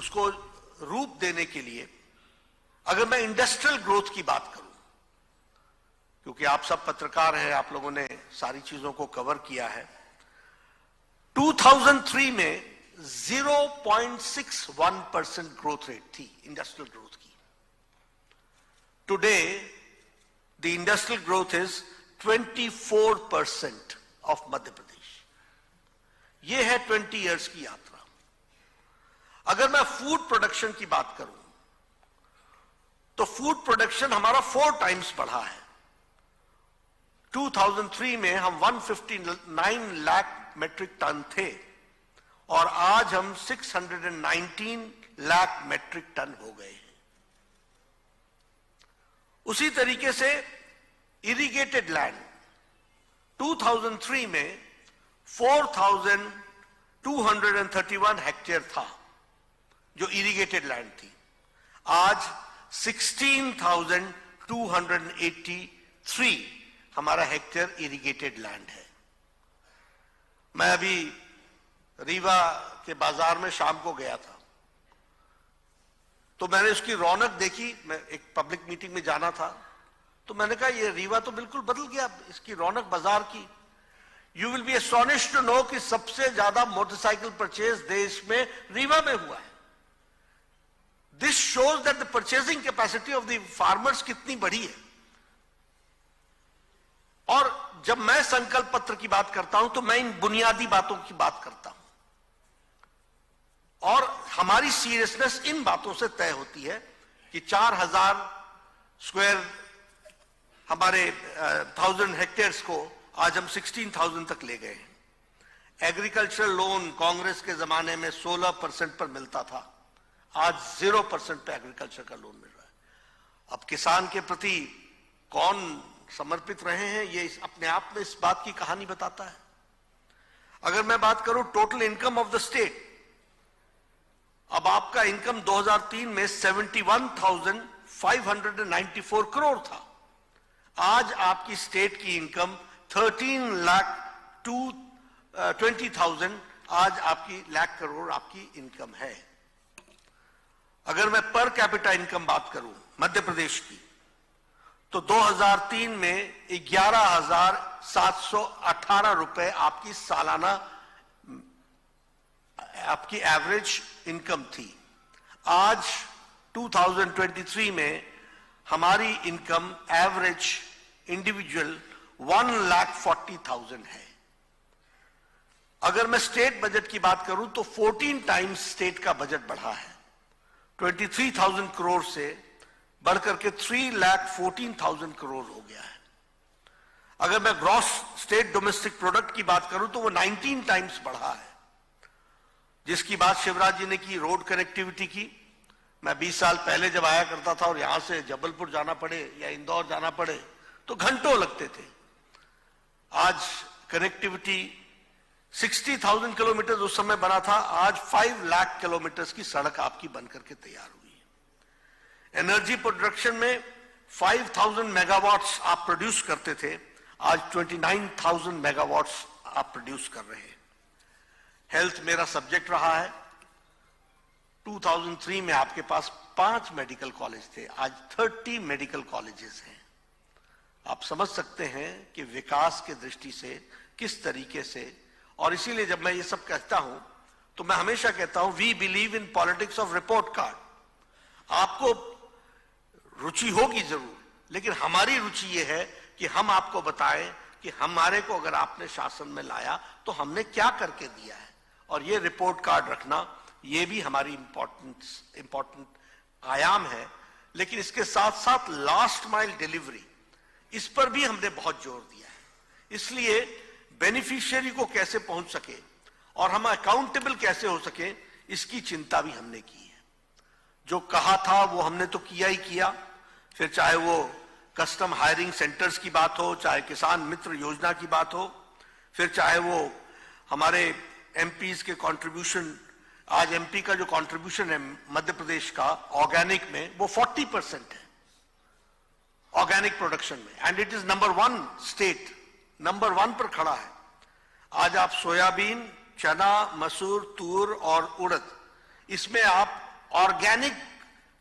उसको रूप देने के लिए अगर मैं इंडस्ट्रियल ग्रोथ की बात करूं, क्योंकि आप सब पत्रकार हैं, आप लोगों ने सारी चीजों को कवर किया है, 2003 में 0.61% ग्रोथ रेट थी इंडस्ट्रियल ग्रोथ की। Today the industrial growth is 24% of Madhya Pradesh. यह है 20 इयर्स की यात्रा। अगर मैं फूड प्रोडक्शन की बात करूं तो फूड प्रोडक्शन हमारा 4 टाइम्स बढ़ा है। 2003 में हम 159 लाख मेट्रिक टन थे और आज हम 619 लाख मेट्रिक टन हो गए हैं। उसी तरीके से इरिगेटेड लैंड 2003 में 4,231 हेक्टेयर था जो इरिगेटेड लैंड थी, आज 16,283 हमारा हेक्टेयर इरिगेटेड लैंड है। मैं अभी रीवा के बाजार में शाम को गया था तो मैंने उसकी रौनक देखी। मैं एक पब्लिक मीटिंग में जाना था तो मैंने कहा ये रीवा तो बिल्कुल बदल गया, इसकी रौनक बाजार की। You will be astonished to know कि सबसे ज्यादा मोटरसाइकिल परचेज देश में रीवा में हुआ है। This shows that the purchasing capacity of the farmers कितनी बड़ी है। और जब मैं संकल्प पत्र की बात करता हूं तो मैं इन बुनियादी बातों की बात करता हूं और हमारी सीरियसनेस इन बातों से तय होती है कि 4,000 स्क्वायर हमारे 1000 हेक्टेयर्स को आज हम 16,000 तक ले गए हैं। एग्रीकल्चरल लोन कांग्रेस के जमाने में 16% पर मिलता था, आज 0% पे एग्रीकल्चर का लोन मिल रहा है। अब किसान के प्रति कौन समर्पित रहे हैं ये अपने आप में इस बात की कहानी बताता है। अगर मैं बात करूं total income of the state, अब आपका इनकम 2003 में 71,594 करोड़ था, आज आपकी स्टेट की इनकम 13,20,000 आज आपकी लाख करोड़ आपकी इनकम है। अगर मैं पर कैपिटा इनकम बात करूं मध्य प्रदेश की तो 2003 में 11,718 रुपए आपकी सालाना आपकी एवरेज इनकम थी। आज 2023 में हमारी इनकम एवरेज इंडिविजुअल 1,40,000 है। अगर मैं स्टेट बजट की बात करूं तो 14 टाइम्स स्टेट का बजट बढ़ा है, 23,000 करोड़ से बढ़कर के 3,14,000 करोड़ हो गया है। अगर मैं ग्रॉस स्टेट डोमेस्टिक प्रोडक्ट की बात करूं तो वो 19 टाइम्स बढ़ा है। जिसकी बात शिवराज जी ने की रोड कनेक्टिविटी की, मैं 20 साल पहले जब आया करता था और यहां से जबलपुर जाना पड़े या इंदौर जाना पड़े तो घंटों लगते थे। आज कनेक्टिविटी 60,000 किलोमीटर उस समय बना था, आज 5 लाख किलोमीटर की सड़क आपकी बनकर के तैयार हुई है। एनर्जी प्रोडक्शन में 5,000 मेगावाट्स आप प्रोड्यूस करते थे, आज 29,000 मेगावाट्स आप प्रोड्यूस कर रहे हैं। हेल्थ मेरा सब्जेक्ट रहा है। 2003 में आपके पास 5 मेडिकल कॉलेज थे, आज 30 मेडिकल कॉलेजेस हैं। आप समझ सकते हैं कि विकास की दृष्टि से किस तरीके से, और इसीलिए जब मैं ये सब कहता हूं तो मैं हमेशा कहता हूं we believe in politics of report card. आपको रुचि होगी जरूर, लेकिन हमारी रुचि ये है कि हम आपको बताएं कि हमारे को अगर आपने शासन में लाया तो हमने क्या करके दिया है, और ये रिपोर्ट कार्ड रखना ये भी हमारी इंपॉर्टेंट आयाम है। लेकिन इसके साथ साथ लास्ट माइल डिलीवरी, इस पर भी हमने बहुत जोर दिया है। इसलिए बेनिफिशियरी को कैसे पहुंच सके और हम अकाउंटेबल कैसे हो सके, इसकी चिंता भी हमने की है। जो कहा था वो हमने तो किया ही किया, फिर चाहे वो कस्टम हायरिंग सेंटर्स की बात हो, चाहे किसान मित्र योजना की बात हो, फिर चाहे वो हमारे एमपीज के कंट्रीब्यूशन, आज एमपी का जो कंट्रीब्यूशन है मध्य प्रदेश का ऑर्गेनिक में वो 40% है ऑर्गेनिक प्रोडक्शन में, and it is number 1 state, number 1 पर खड़ा है। आज आप सोयाबीन, चना, मसूर, तूर और उड़द, इसमें आप ऑर्गेनिक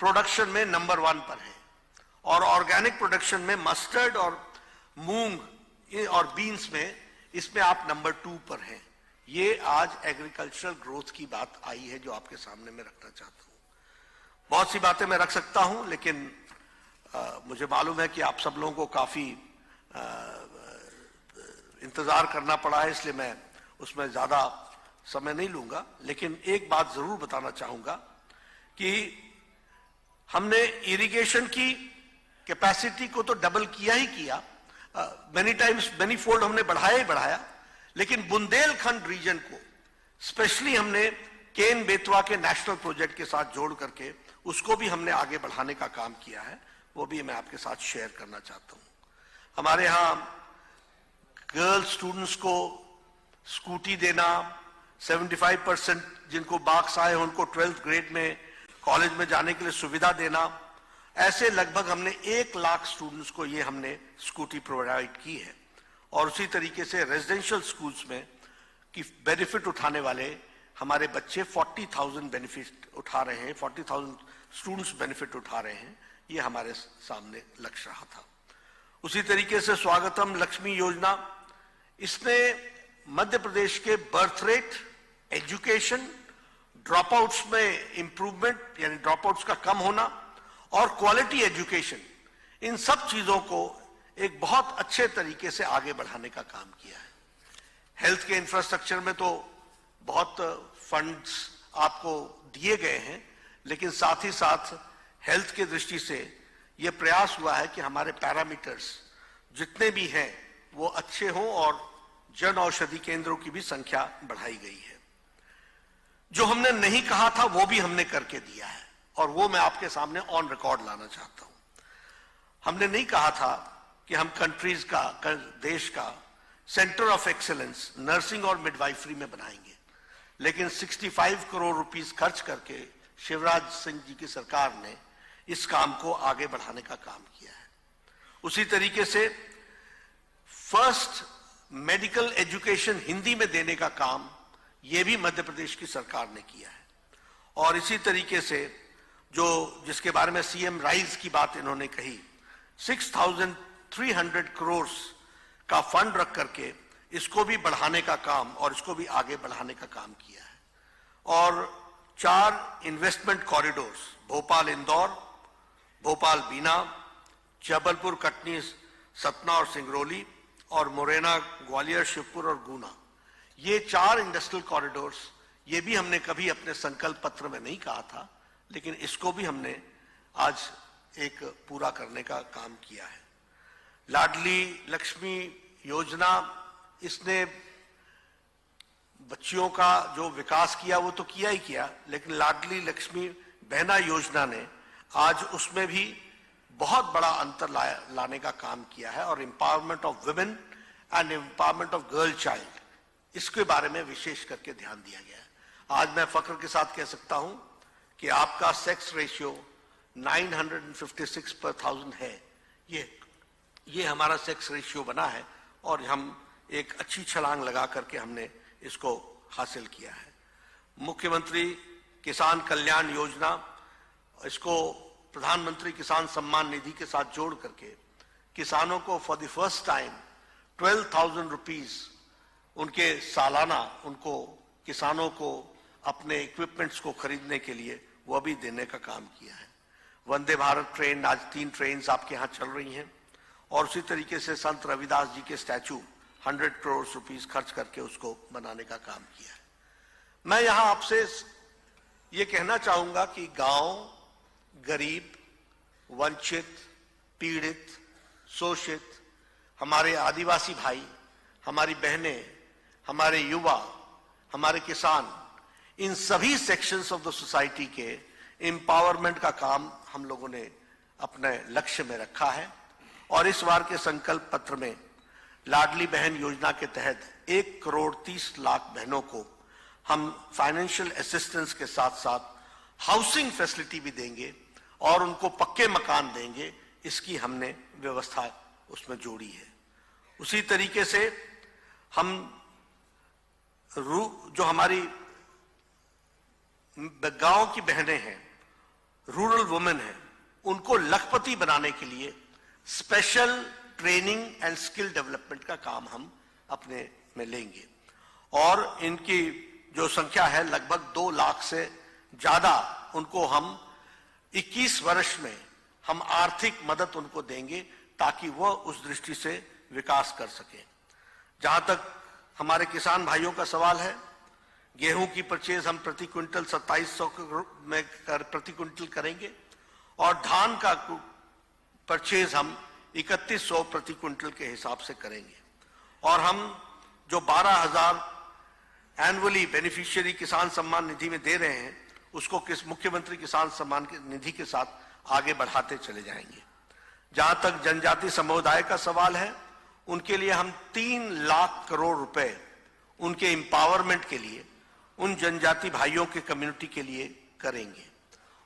प्रोडक्शन में नंबर 1 पर है, और ऑर्गेनिक प्रोडक्शन में मस्टर्ड और मूंग और बीन्स में इसमें आप नंबर 2 पर हैं। ये आज एग्रीकल्चरल ग्रोथ की बात आई है जो आपके सामने मैं रखना चाहता हूं। बहुत सी बातें मैं रख सकता हूं, लेकिन मुझे मालूम है कि आप सब लोगों को काफी इंतजार करना पड़ा है, इसलिए मैं उसमें ज्यादा समय नहीं लूंगा। लेकिन एक बात जरूर बताना चाहूंगा कि हमने इरिगेशन की कैपेसिटी को तो डबल किया ही किया, मेनी टाइम्स मेनी फोल्ड हमने बढ़ाया ही बढ़ाया, लेकिन बुंदेलखंड रीजन को स्पेशली हमने केन बेतवा के नेशनल प्रोजेक्ट के साथ जोड़ करके उसको भी हमने आगे बढ़ाने का काम किया है। वो भी मैं आपके साथ शेयर करना चाहता हूं। हमारे यहां गर्ल स्टूडेंट्स को स्कूटी देना, 75% जिनको मार्क्स आए उनको 12th ग्रेड में कॉलेज में जाने के लिए सुविधा देना, ऐसे लगभग हमने 1 लाख स्टूडेंट्स को ये हमने स्कूटी प्रोवाइड की है। और उसी तरीके से रेजिडेंशियल स्कूल्स में की बेनिफिट उठाने वाले हमारे बच्चे 40,000 बेनिफिट उठा रहे हैं, 40,000 स्टूडेंट्स बेनिफिट उठा रहे हैं। ये हमारे सामने लक्ष्य रहा था। उसी तरीके से स्वागतम लक्ष्मी योजना, इसने मध्य प्रदेश के birth rate, education, drop outs में इंप्रूवमेंट यानी ड्रॉप आउट्स का कम होना और क्वालिटी एजुकेशन, इन सब चीजों को एक बहुत अच्छे तरीके से आगे बढ़ाने का काम किया है। हेल्थ के इंफ्रास्ट्रक्चर में तो बहुत फंड्स आपको दिए गए हैं, लेकिन साथ ही साथ हेल्थ के दृष्टि से यह प्रयास हुआ है कि हमारे पैरामीटर्स जितने भी हैं वो अच्छे हों और जन औषधि केंद्रों की भी संख्या बढ़ाई गई है। जो हमने नहीं कहा था वो भी हमने करके दिया है, और वो मैं आपके सामने ऑन रिकॉर्ड लाना चाहता हूं। हमने नहीं कहा था कि हम कंट्रीज का, देश का सेंटर ऑफ एक्सीलेंस नर्सिंग और मिडवाइफरी में बनाएंगे, लेकिन 65 करोड़ रुपीस खर्च करके शिवराज सिंह जी की सरकार ने इस काम को आगे बढ़ाने का काम किया है। उसी तरीके से फर्स्ट मेडिकल एजुकेशन हिंदी में देने का काम यह भी मध्य प्रदेश की सरकार ने किया है। और इसी तरीके से जो जिसके बारे में सीएम राइज की बात इन्होंने कही, 6,300 करोड़ का फंड रख करके इसको भी बढ़ाने का काम और इसको भी आगे बढ़ाने का काम किया है। और 4 इन्वेस्टमेंट कॉरिडोर्स, भोपाल इंदौर, भोपाल बीना, जबलपुर कटनी सतना और सिंगरौली, और मुरैना ग्वालियर शिवपुर और गुना, ये 4 इंडस्ट्रियल कॉरिडोर्स, ये भी हमने कभी अपने संकल्प पत्र में नहीं कहा था, लेकिन इसको भी हमने आज एक पूरा करने का काम किया है। लाडली लक्ष्मी योजना, इसने बच्चियों का जो विकास किया वो तो किया ही किया, लेकिन लाडली लक्ष्मी बहना योजना ने आज उसमें भी बहुत बड़ा अंतर लाने का काम किया है। और empowerment of women and empowerment of girl child, इसके बारे में विशेष करके ध्यान दिया गया है। आज मैं फख्र के साथ कह सकता हूं कि आपका सेक्स रेशियो 956 पर 1000 है। ये हमारा सेक्स रेशियो बना है और हम एक अच्छी छलांग लगा करके हमने इसको हासिल किया है। मुख्यमंत्री किसान कल्याण योजना, इसको प्रधानमंत्री किसान सम्मान निधि के साथ जोड़ करके किसानों को for the first time 12,000 rupees उनके सालाना उनको किसानों को अपने इक्विपमेंट्स को खरीदने के लिए वह भी देने का काम किया है। वंदे भारत ट्रेन, आज 3 ट्रेन आपके यहाँ चल रही हैं। और उसी तरीके से संत रविदास जी के स्टैचू 100 करोड़ रुपीस खर्च करके उसको बनाने का काम किया है। मैं यहां आपसे ये कहना चाहूंगा कि गांव, गरीब, वंचित, पीड़ित, शोषित, हमारे आदिवासी भाई, हमारी बहनें, हमारे युवा, हमारे किसान, इन सभी सेक्शंस ऑफ द सोसाइटी के एम्पावरमेंट का काम हम लोगों ने अपने लक्ष्य में रखा है। और इस बार के संकल्प पत्र में लाडली बहन योजना के तहत 1,30,00,000 बहनों को हम फाइनेंशियल असिस्टेंस के साथ साथ हाउसिंग फैसिलिटी भी देंगे और उनको पक्के मकान देंगे, इसकी हमने व्यवस्था उसमें जोड़ी है। उसी तरीके से हम जो हमारी गांव की बहनें हैं रूरल वुमेन हैं, उनको लखपति बनाने के लिए special training and skill development का काम हम अपने में लेंगे। और इनकी जो संख्या है लगभग 2 लाख से ज्यादा, उनको हम 21 वर्ष में हम आर्थिक मदद उनको देंगे ताकि वह उस दृष्टि से विकास कर सके। जहां तक हमारे किसान भाइयों का सवाल है, गेहूं की परचेज हम प्रति क्विंटल 2700 में प्रति क्विंटल करेंगे और धान का परचेज हम 3100 प्रति क्विंटल के हिसाब से करेंगे। और हम जो 12,000 एनुअली बेनिफिशियरी किसान सम्मान निधि में दे रहे हैं, उसको मुख्यमंत्री किसान सम्मान निधि के साथ आगे बढ़ाते चले जाएंगे। जहां तक जनजाति समुदाय का सवाल है, उनके लिए हम 3 लाख करोड़ रुपए उनके एम्पावरमेंट के लिए, उन जनजाति भाइयों के कम्युनिटी के लिए करेंगे।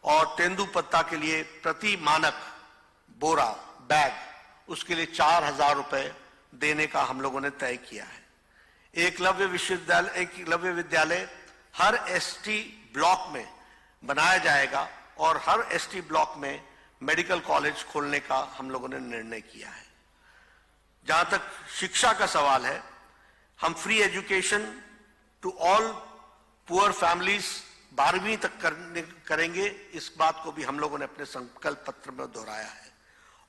और तेंदुपत्ता के लिए प्रति मानक बोरा बैग, उसके लिए 4,000 रुपए देने का हम लोगों ने तय किया है। एकलव्य विद्यालय हर एसटी ब्लॉक में बनाया जाएगा और हर एसटी ब्लॉक में मेडिकल कॉलेज खोलने का हम लोगों ने निर्णय किया है। जहां तक शिक्षा का सवाल है, हम free education to all poor families 12वीं तक करेंगे। इस बात को भी हम लोगों ने अपने संकल्प पत्र में दोहराया है।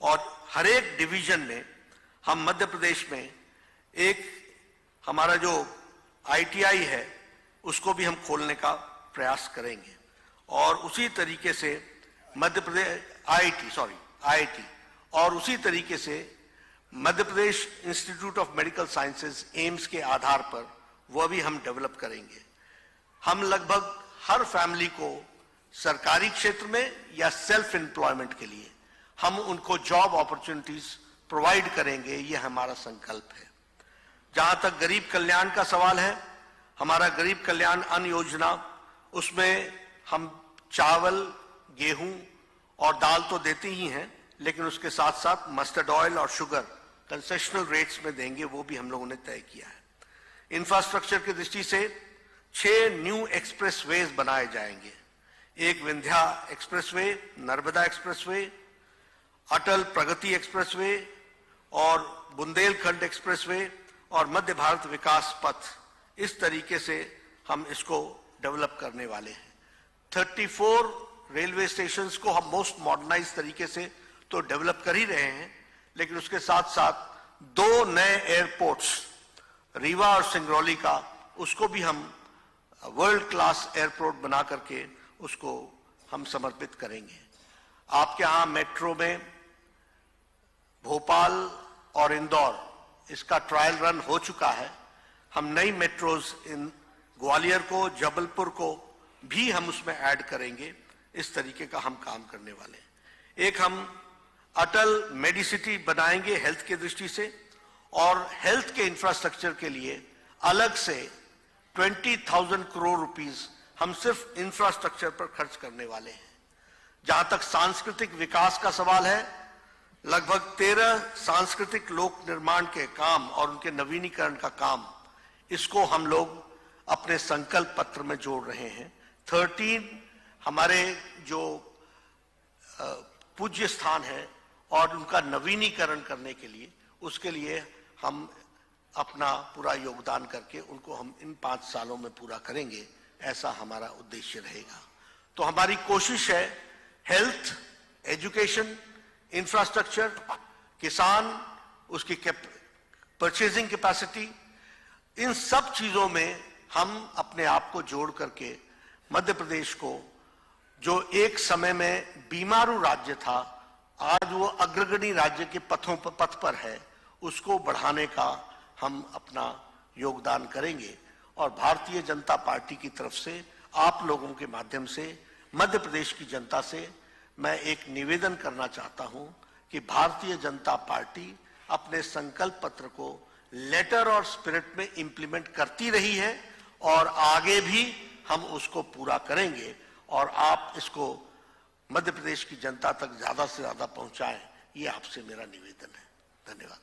और हर एक डिवीजन में हम मध्य प्रदेश में एक हमारा जो ITI है उसको भी हम खोलने का प्रयास करेंगे। और उसी तरीके से मध्य प्रदेश IIT और उसी तरीके से Madhya Pradesh institute of medical sciences AIIMS के आधार पर वह भी हम डेवलप करेंगे। हम लगभग हर फैमिली को सरकारी क्षेत्र में या सेल्फ एम्प्लॉयमेंट के लिए हम उनको जॉब अपॉर्चुनिटीज प्रोवाइड करेंगे, यह हमारा संकल्प है। जहां तक गरीब कल्याण का सवाल है, हमारा गरीब कल्याण अन्न योजना, उसमें हम चावल, गेहूं और दाल तो देते ही हैं, लेकिन उसके साथ साथ मस्टर्ड ऑयल और शुगर कंसेशनल रेट्स में देंगे, वो भी हम लोगों ने तय किया है। इंफ्रास्ट्रक्चर की दृष्टि से 6 न्यू एक्सप्रेसवेज बनाए जाएंगे। एक विंध्या एक्सप्रेसवे, नर्मदा एक्सप्रेसवे, अटल प्रगति एक्सप्रेसवे और बुंदेलखंड एक्सप्रेसवे और मध्य भारत विकास पथ। इस तरीके से हम इसको डेवलप करने वाले हैं। 34 रेलवे स्टेशंस को हम मोस्ट मॉडर्नाइज तरीके से तो डेवलप कर ही रहे हैं, लेकिन उसके साथ साथ 2 नए एयरपोर्ट्स, रीवा और सिंगरौली का, उसको भी हम वर्ल्ड क्लास एयरपोर्ट बना करके उसको हम समर्पित करेंगे। आपके यहाँ मेट्रो में भोपाल और इंदौर इसका ट्रायल रन हो चुका है। हम नई मेट्रोज इन ग्वालियर को, जबलपुर को भी हम उसमें ऐड करेंगे। इस तरीके का हम काम करने वाले हैं। एक हम अटल मेडिसिटी बनाएंगे हेल्थ के दृष्टि से, और हेल्थ के इंफ्रास्ट्रक्चर के लिए अलग से 20,000 करोड़ रुपीस हम सिर्फ इंफ्रास्ट्रक्चर पर खर्च करने वाले हैं। जहां तक सांस्कृतिक विकास का सवाल है, लगभग 13 सांस्कृतिक लोक निर्माण के काम और उनके नवीनीकरण का काम, इसको हम लोग अपने संकल्प पत्र में जोड़ रहे हैं। 13 हमारे जो पूज्य स्थान है और उनका नवीनीकरण करने के लिए, उसके लिए हम अपना पूरा योगदान करके उनको हम इन 5 सालों में पूरा करेंगे, ऐसा हमारा उद्देश्य रहेगा। तो हमारी कोशिश है हेल्थ, एजुकेशन, इंफ्रास्ट्रक्चर, किसान, उसकी परचेजिंग कैपेसिटी, इन सब चीजों में हम अपने आप को जोड़ करके मध्य प्रदेश को, जो एक समय में बीमारू राज्य था, आज वो अग्रगणी राज्य के पथ पर है, उसको बढ़ाने का हम अपना योगदान करेंगे। और भारतीय जनता पार्टी की तरफ से आप लोगों के माध्यम से मध्य प्रदेश की जनता से मैं एक निवेदन करना चाहता हूं कि भारतीय जनता पार्टी अपने संकल्प पत्र को लेटर और स्पिरिट में इंप्लीमेंट करती रही है और आगे भी हम उसको पूरा करेंगे, और आप इसको मध्य प्रदेश की जनता तक ज्यादा से ज्यादा पहुंचाएं, ये आपसे मेरा निवेदन है। धन्यवाद।